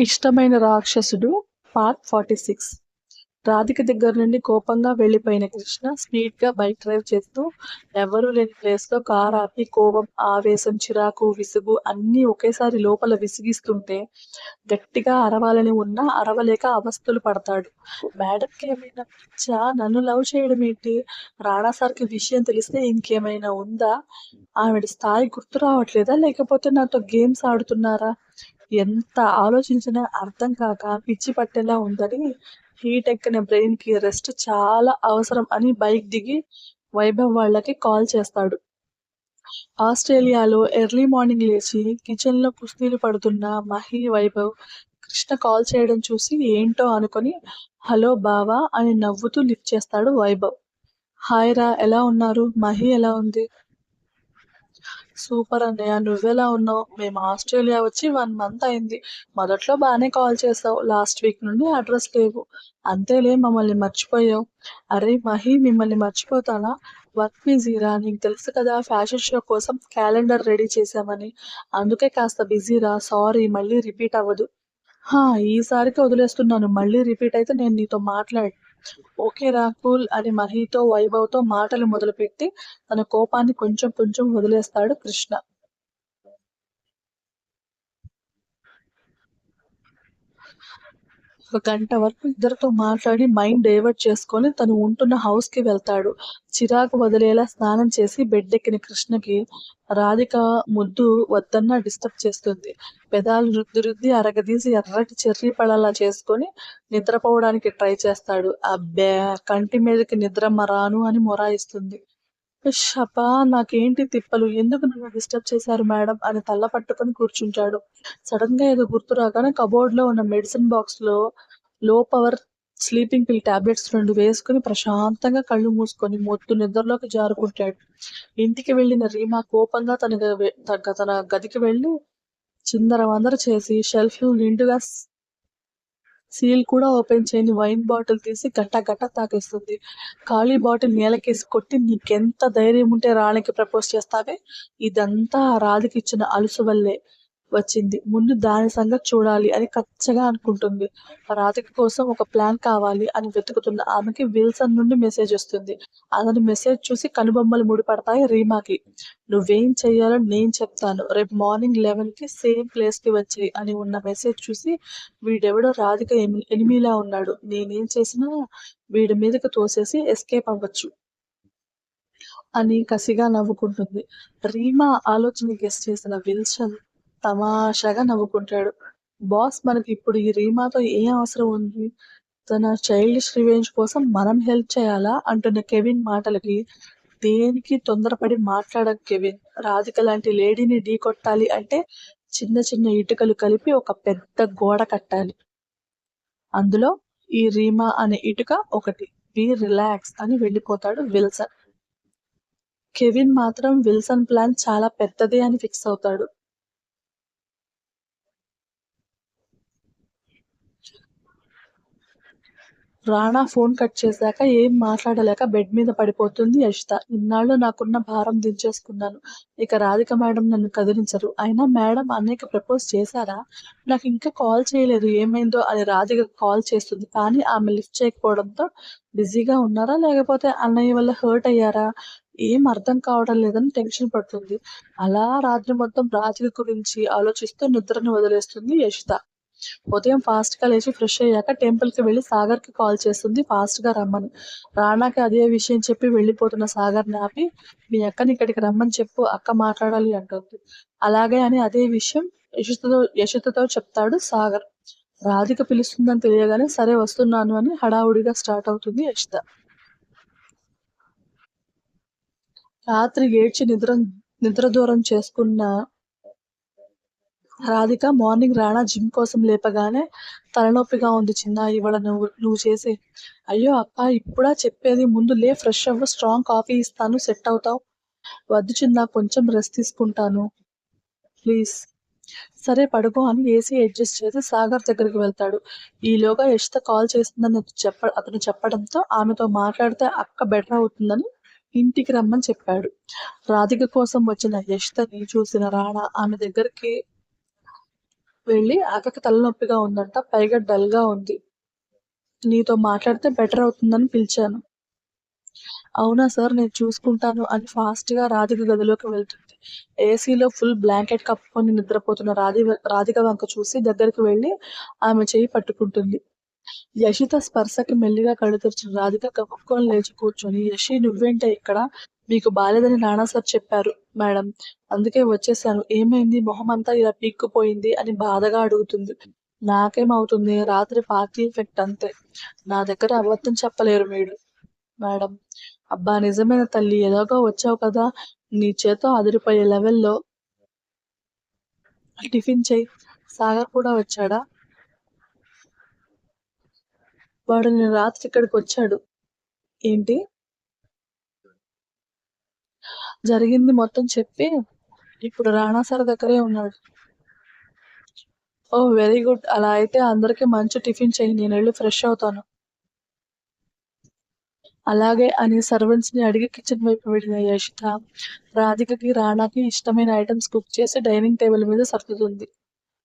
ఇష్టమైన రాక్షసుడు పార్ట్ 46. రాధిక దగ్గర నుండి కోపంగా వెళ్లిపోయిన కృష్ణ స్పీడ్ గా బైక్ డ్రైవ్ చేస్తూ ఎవరూ లేని ప్లేస్ లో కార్ ఆపి కోపం, ఆవేశం, చిరాకు, విసుగు అన్నీ ఒకేసారి లోపల విసిగిస్తుంటే గట్టిగా అరవాలని ఉన్నా అరవలేక అవస్థలు పడతాడు. మేడంకి ఏమైనా పిచ్చా? నన్ను లవ్ చేయడం ఏంటి? రాణా సార్కి విషయం తెలిస్తే ఇంకేమైనా ఉందా? ఆవిడ స్థాయి గుర్తు రావట్లేదా? లేకపోతే నాతో గేమ్స్ ఆడుతున్నారా? ఎంత ఆలోచించినా అర్థం కాక పిచ్చి పట్టేలా ఉందని హీట్ ఎక్కిన బ్రెయిన్ కి రెస్ట్ చాలా అవసరం అని బైక్ దిగి వైభవ్ వాళ్ళకి కాల్ చేస్తాడు. ఆస్ట్రేలియాలో ఎర్లీ మార్నింగ్ లేచి కిచెన్ లో కుస్తీలు పడుతున్న మహి, వైభవ్ కృష్ణ కాల్ చేయడం చూసి ఏంటో అనుకొని హలో బావా అని నవ్వుతూ లిఫ్ట్ చేస్తాడు వైభవ్. హాయ్ రా, ఎలా ఉన్నారు? మహి ఎలా ఉంది? సూపర్ అన్నయ్య, నువ్వెలా ఉన్నావు? మేము ఆస్ట్రేలియా వచ్చి 1 మంత్ అయింది. మొదట్లో బాగానే కాల్ చేసావు, లాస్ట్ వీక్ నుండి అడ్రస్ లేవు. అంతేలే, మమ్మల్ని మర్చిపోయావు. అరే మహి, మిమ్మల్ని మర్చిపోతానా? వర్క్ బిజీరా, నీకు తెలుసు కదా, ఫ్యాషన్ షో కోసం క్యాలెండర్ రెడీ చేశామని. అందుకే కాస్త బిజీరా, సారీ, మళ్ళీ రిపీట్ అవ్వదు. హా, ఈసారికి వదిలేస్తున్నాను, మళ్ళీ రిపీట్ అయితే నేను నీతో మాట్లాడి. ఓకేరా, కూల్ అని మహితో, వైభవ్తో మాటలు మొదలుపెట్టి తన కోపాన్ని కొంచెం కొంచెం వదిలేస్తాడు కృష్ణ. ఒక గంట వరకు ఇద్దరితో మాట్లాడి మైండ్ డైవర్ట్ చేసుకొని తను ఉంటున్న హౌస్ కి వెళ్తాడు. చిరాకు వదిలేలా స్నానం చేసి బెడ్ ఎక్కిన కృష్ణకి రాధిక ముద్దు వద్దన్నా డిస్టర్బ్ చేస్తుంది. పెదాలు రుద్ది రుద్ది అరగదీసి ఎర్రటి చెర్రీ పళ్ళలా చేసుకొని నిద్రపోవడానికి ట్రై చేస్తాడు. అబ్బే, కంటి మీదకి నిద్రమ్మ రాను అని మొరాయిస్తుంది. షపా, నాకేంటి తిప్పలు, ఎందుకు నన్ను డిస్టర్బ్ చేశారు మేడం అని తల్ల పట్టుకొని కూర్చుంటాడు. సడన్ గా ఏదో గుర్తు రాగానే కబోర్డ్ లో ఉన్న మెడిసిన్ బాక్స్ లో లో పవర్ స్లీపింగ్ పిల్ టాబ్లెట్స్ 2 వేసుకుని ప్రశాంతంగా కళ్ళు మూసుకొని మొద్దు నిద్రలోకి జారుకుంటాడు. ఇంటికి వెళ్లిన రీమా కోపంగా తన గదికి వెళ్లి చిందర వందర చేసి షెల్ఫ్ నిండుగా సీల్ కూడా ఓపెన్ చేయని వైన్ బాటిల్ తీసి గట్ట గట్ట తాగేస్తుంది. ఖాళీ బాటిల్ నేలకేసి కొట్టి, నీకెంత ధైర్యం ఉంటే రాణికి ప్రపోజ్ చేస్తావే? ఇదంతా ఆ రాధికిచ్చిన అలుసు వల్లే వచ్చింది. ముందు దాని సంగతి చూడాలి అని కచ్చగా అనుకుంటుంది. రాధిక కోసం ఒక ప్లాన్ కావాలి అని వెతుకుతున్న ఆమెకి విల్సన్ నుండి మెసేజ్ వస్తుంది. అతని మెసేజ్ చూసి కనుబొమ్మలు ముడిపడతాయి రీమాకి. నువ్వేం చెయ్యాలో నేను చెప్తాను, రేపు మార్నింగ్ 11కి సేమ్ ప్లేస్ కి వచ్చేయి అని ఉన్న మెసేజ్ చూసి వీడెవడో రాధిక ఎనిమిలా ఉన్నాడు, నేనేం చేసినా వీడి మీదకి తోసేసి ఎస్కేప్ అవ్వచ్చు అని కసిగా నవ్వుకుంటుంది. రీమా ఆలోచన గెస్ చేసిన విల్సన్ తమాషాగా నవ్వుకుంటాడు. బాస్, మనకి ఇప్పుడు ఈ రీమాతో ఏం అవసరం ఉంది? తన చైల్డిష్ రివెంజ్ కోసం మనం హెల్ప్ చేయాలా అంటున్న కెవిన్ మాటలకి దేనికి తొందరపడి మాట్లాడక కెవిన్. రాధిక లాంటి లేడీని ఢీ కొట్టాలి అంటే చిన్న చిన్న ఇటుకలు కలిపి ఒక పెద్ద గోడ కట్టాలి. అందులో ఈ రీమా అనే ఇటుక ఒకటి. బీ రిలాక్స్ అని వెళ్ళిపోతాడు విల్సన్. కెవిన్ మాత్రం విల్సన్ ప్లాన్ చాలా పెద్దదే అని ఫిక్స్ అవుతాడు. రాణా ఫోన్ కట్ చేశాక ఏం మాట్లాడలేక బెడ్ మీద పడిపోతుంది యషిత. ఇన్నాళ్ళు నాకున్న భారం దించేసుకున్నాను, ఇక రాధిక మేడం నన్ను కదిలించరు. అయినా మేడం అన్నయ్యకి ప్రపోజ్ చేశారా? నాకు ఇంకా కాల్ చేయలేదు, ఏమైందో అని రాధిక కాల్ చేస్తుంది. కానీ ఆమె లిఫ్ట్ చేయకపోవడంతో బిజీగా ఉన్నారా లేకపోతే అన్నయ్య వల్ల హర్ట్ అయ్యారా ఏం అర్థం కావడం లేదని టెన్షన్ పడుతుంది. అలా రాత్రి మొత్తం రాధిక గురించి ఆలోచిస్తూ నిద్రను వదిలేస్తుంది యషిత. ఉదయం ఫాస్ట్ గా లేచి ఫ్రెష్ అయ్యాక టెంపుల్ కి వెళ్లి సాగర్ కి కాల్ చేస్తుంది ఫాస్ట్ గా రమ్మని. రానాకి అదే విషయం చెప్పి వెళ్ళిపోతున్న సాగర్ ని ఆపి, మీ అక్కని ఇక్కడికి రమ్మని చెప్పు, అక్క మాట్లాడాలి అంటుంది. అలాగే అని అదే విషయం యశితతో చెప్తాడు సాగర్. రాధిక పిలుస్తుందని తెలియగానే సరే వస్తున్నాను అని హడావుడిగా స్టార్ట్ అవుతుంది యశిత. రాత్రి ఏడ్చి నిద్ర దూరం చేసుకున్న రాధిక మార్నింగ్ రాణా జిమ్ కోసం లేపగానే తలనొప్పిగా ఉంది చిన్న, ఇవాళ నువ్వు చేసే. అయ్యో అక్క, ఇప్పుడా చెప్పేది? ముందు లే, ఫ్రెష్ అవ్వు, స్ట్రాంగ్ కాఫీ ఇస్తాను, సెట్ అవుతావు. వద్దు చిన్న, కొంచెం రెస్ట్ తీసుకుంటాను ప్లీజ్. సరే పడుకో అని ఏసీ అడ్జస్ట్ చేసి సాగర్ దగ్గరికి వెళ్తాడు. ఈలోగా యశిత కాల్ చేస్తుందని అతను చెప్పడంతో ఆమెతో మాట్లాడితే అక్క బెటర్ అవుతుందని ఇంటికి రమ్మని చెప్పాడు. రాధిక కోసం వచ్చిన యశితని చూసిన రాణా ఆమె దగ్గరికి వెళ్ళి అక్కకి తలనొప్పిగా ఉందంట, పైగా డల్‌గా ఉంది. నీతో మాట్లాడితే బెటర్ అవుతుందని పిలిచాను. అవునా సార్, నేను చూసుకుంటాను అని ఫాస్ట్‌గా రాధిక గదిలోకి వెళ్తుంది. ఏసీలో ఫుల్ బ్లాంకెట్ కప్పుకొని నిద్రపోతున్న రాధిక వంక చూసి దగ్గరికి వెళ్లి ఆమె చెయ్యి పట్టుకుంటుంది. యషిత స్పర్శకి మెల్లిగా కళ్ళు తెరిచిన రాధిక గబుక్కున లేచి కూర్చొని, యషి నువ్వేంటే ఇక్కడ? మీకు బాలేదని నాన్న సార్ చెప్పారు మేడం. అందుకే వచ్చేశాను. ఏమైంది? మొహమంతా ఇలా పీక్కుపోయింది అని బాధగా అడుగుతుంది. నాకేమవుతుంది? రాత్రి పార్టీ ఎఫెక్ట్ అంతే. నా దగ్గర అబద్ధం చెప్పలేరు మేడం. అబ్బా నిజమేనా తల్లి, ఎలాగో వచ్చావు కదా, నీ చేత్తో అదిరిపోయే లెవెల్‌లో టిఫిన్ చెయ్. సాగర్ కూడా వచ్చాడా? వాడు నిన్న రాత్రి ఇక్కడికొచ్చాడు. ఏంటి? జరిగింది మొత్తం చెప్పి ఇప్పుడు రాణా సార్ దగ్గరే ఉన్నాడు. ఓహ్! Very good. అలా అయితే అందరికి మంచి టిఫిన్ చెయ్యి. నేనెళ్ళి ఫ్రెష్ అవుతాను. అలాగే అని సర్వెంట్స్‌ని అడిగి కిచెన్ వైపు వెళ్ళిన యషిత, రాధికకి, రాణాకి ఇష్టమైన ఐటెమ్స్ కుక్ చేసి డైనింగ్ టేబుల్ మీద సర్దుతుంది.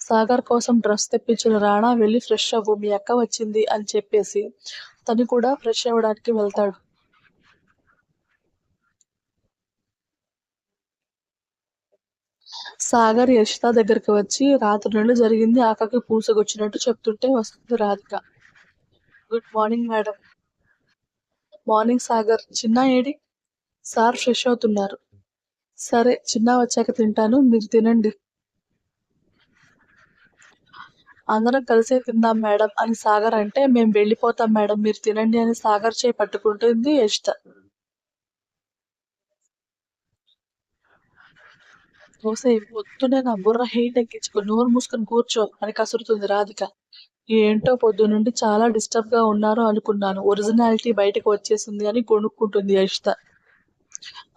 సాగర్ కోసం డ్రెస్ తెప్పించిన రాణా వెళ్ళి ఫ్రెష్ అవ్వు, మీ అక్క వచ్చింది అని చెప్పేసి తను కూడా ఫ్రెష్ అవ్వడానికి వెళ్తాడు. సాగర్ యషిత దగ్గరికి వచ్చి రాత్రి నుండి జరిగింది అక్కకి పూసగుచ్చినట్టు చెప్తుంటే వస్తుంది Radhika. Good morning madam. Morning Sagar. చిన్న ఏడి? సార్ ఫ్రెష్ అవుతున్నారు. సరే, చిన్న వచ్చాక తింటాను, మీరు తినండి. అందరం కలిసే తిందాం మేడం అని సాగర్ అంటే, మేం వెళ్ళిపోతాం మేడం, మీరు తినండి అని సాగర్ చేయి పట్టుకుంటుంది యషిత. ఓసేయ్ పొద్దున్నే నా బుర్ర హీట్ ఎక్కించుకో, నోరు మూసుకొని కూర్చో అని కసురుతుంది రాధిక. ఏంటో పొద్దునుండి చాలా డిస్టర్బ్ గా ఉన్నారు అనుకున్నాను, ఒరిజినాలిటీ బయటకు వచ్చేసింది అని గొణుక్కుంటుంది యషిత.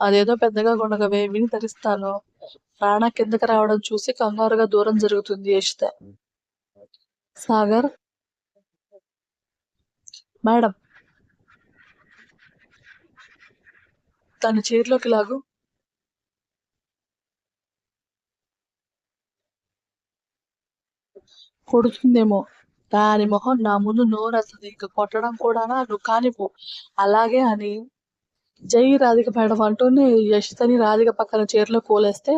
అదేదో పెద్దగా గొణగవే, విని తరిస్తాను. రాణా కిందకి రావడం చూసి కంగారుగా దూరం జరుగుతుంది యషిత. సాగర్. మేడం. తన చైర్లోకి లాగు. కొడుతుందేమో. దాని మొహం నా ముందు నోరెత్తదు, ఇంక కొట్టడం కూడానా, నువ్వు కానిపో. అలాగే అని జై రాధిక మేడం అంటూనే యషితని రాధిక పక్కన చైర్లో కూలేస్తే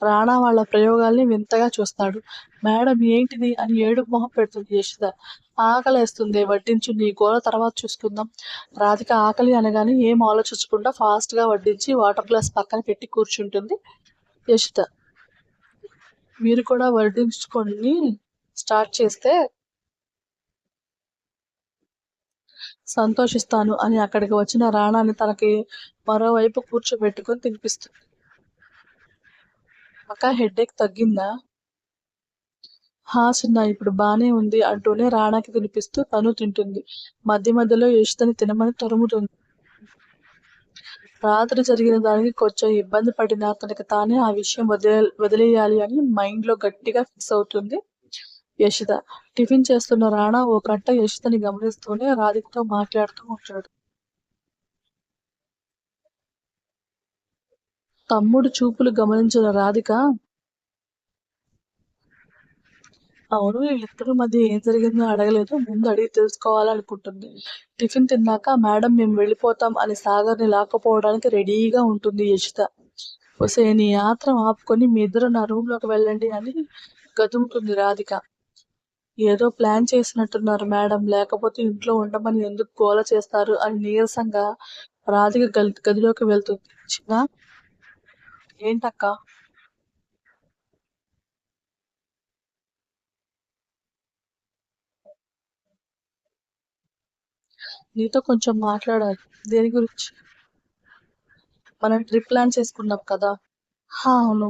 రాణా వాళ్ళ ప్రయోగాల్ని వింతగా చూస్తాడు. మేడం ఏంటిది అని ఏడుపు మొహం పెడుతుంది యషిత. ఆకలేస్తుంది, వడ్డించు, నీ గోల తర్వాత చూసుకుందాం. రాధిక ఆకలి అనగానే ఏం ఆలోచించకుండా ఫాస్ట్ గా వడ్డించి వాటర్ గ్లాస్ పక్కన పెట్టి కూర్చుంటుంది యషిత. మీరు కూడా వడ్డించుకొని స్టార్ట్ చేస్తే సంతోషిస్తాను అని అక్కడికి వచ్చిన రాణాని తనకి మరోవైపు కూర్చోబెట్టుకుని తినిపిస్తుంది. అక్క హెడేక్ తగ్గిందా? హా చిన్న, ఇప్పుడు బానే ఉంది అంటూనే రాణాకి తినిపిస్తూ తను తింటుంది. మధ్య మధ్యలో యషితని తినమని తరుముతుంది. రాత్రి జరిగిన దానికి కొంచెం ఇబ్బంది పడినా తనకి తానే ఆ విషయం వదిలేయాలి అని మైండ్ లో గట్టిగా ఫిక్స్ అవుతుంది యషిత. టిఫిన్ చేస్తున్న రాణా ఓ గంట యషితని గమనిస్తూనే రాధికతో మాట్లాడుతూ ఉంటాడు. తమ్ముడు చూపులు గమనించిన రాధిక, అవును, వీళ్ళిద్దరి మధ్య ఏం జరిగిందో అడగలేదు, ముందు అడిగి తెలుసుకోవాలనుకుంటుంది. టిఫిన్ తిన్నాక మేడం మేము వెళ్ళిపోతాం అని సాగర్ని లాక్కుపోవడానికి రెడీగా ఉంటుంది యషిత. ఒసే నీ ఆత్రం ఆపుకొని మీ ఇద్దరు నా రూమ్ లోకి వెళ్ళండి అని గదుముతుంది రాధిక. ఏదో ప్లాన్ చేసినట్టున్నారు మేడం, లేకపోతే ఇంట్లో ఉండమని ఎందుకు గోల చేస్తారు అని నీరసంగా రాధిక గదిలోకి వెళ్తుంది. చిన్న. ఏంటక్క? నీతో కొంచెం మాట్లాడాలి. దేని గురించి? మనం ట్రిప్ ప్లాన్ చేసుకున్నాం కదా. హా అవును.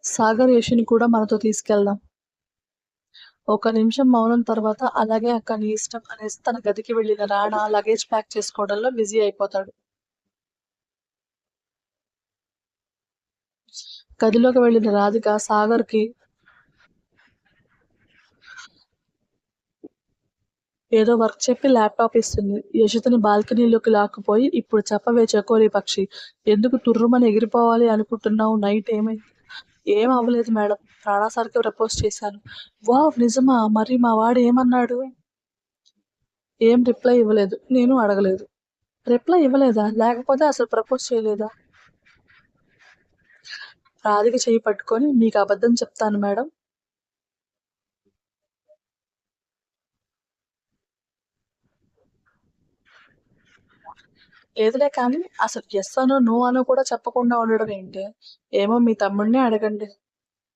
సాగర్ యషిని కూడా మనతో తీసుకెళ్దాం. ఒక నిమిషం మౌనం తర్వాత అలాగే అక్క, నీ ఇష్టం అనేసి తన గదికి వెళ్ళిన రాణా లగేజ్ ప్యాక్ చేసుకోవడంలో బిజీ అయిపోతాడు. గదిలోకి వెళ్ళిన రాధిక సాగర్ కి ఏదో వర్క్ చెప్పి ల్యాప్టాప్ ఇస్తుంది. యషితని బాల్కనీలోకి లాక్కుపోయి, ఇప్పుడు చెప్పవే చకోరి పక్షి, ఎందుకు తుర్రుమని ఎగిరిపోవాలి అనుకుంటున్నావు? నైట్ ఏమైంది? ఏం అవ్వలేదు మేడం. రాణా సార్‌కి ప్రపోజ్ చేశాను. వావ్! నిజమా? మరి మా వాడు ఏమన్నాడు? ఏం రిప్లై ఇవ్వలేదు. నేను అడగలేదు. రిప్లై ఇవ్వలేదా? లేకపోతే అసలు ప్రపోజ్ చేయలేదా? రాధిక చెయ్యి పట్టుకొని మీకు అబద్ధం చెప్తాను మేడం. లేదులే కానీ అసలు యెస్ అనో, నో అనో కూడా చెప్పకుండా ఉండడం ఏంటి? ఏమో మీ తమ్ముడినే అడగండి.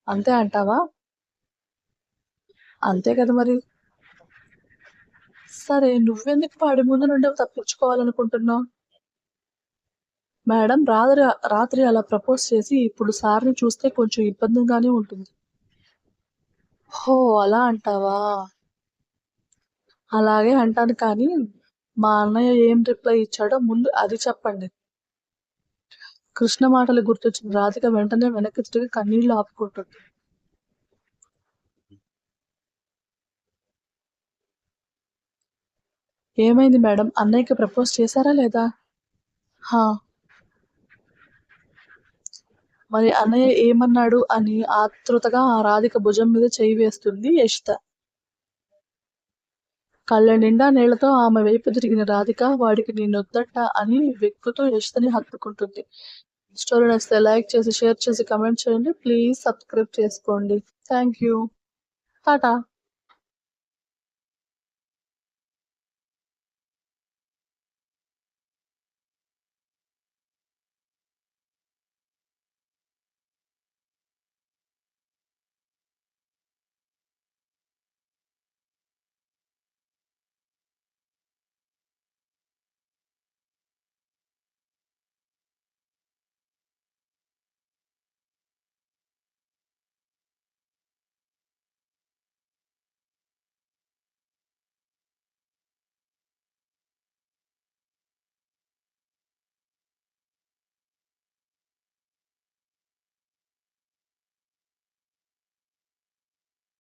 అంతే అంటావా? అంతే కదా మరి. సరే నువ్వెందుకు వాడి ముందు నుండి తప్పించుకోవాలనుకుంటున్నావు? మేడం రాత్రి అలా ప్రపోజ్ చేసి ఇప్పుడు సార్‌ని చూస్తే కొంచెం ఇబ్బందిగానే ఉంటుంది. హో! అలా అంటావా? అలాగే అంటాను కానీ, మా అన్నయ్య ఏం రిప్లై ఇచ్చాడో ముందు అది చెప్పండి. కృష్ణ మాటలు గుర్తొచ్చిన రాధిక వెంటనే వెనక్కి తిరిగి కన్నీళ్లు ఆపుకుంటుంది. ఏమైంది మేడం? అన్నయ్యకి ప్రపోజ్ చేశారా లేదా? హా! మరి అన్నయ్య ఏమన్నాడు అని ఆతృతగా ఆ రాధిక భుజం మీద చెయ్యి వేస్తుంది యషిత. కళ్ళ నిండా నీళ్లతో ఆమె వైపు తిరిగిన రాధిక వాడికి నేనొద్దట అని వెక్కుతూ యషితని హత్తుకుంటుంది. స్టోరీ నచ్చితే లైక్ చేసి, షేర్ చేసి, కమెంట్ చేయండి. ప్లీజ్ సబ్స్క్రైబ్ చేసుకోండి. Thank you. టాటా.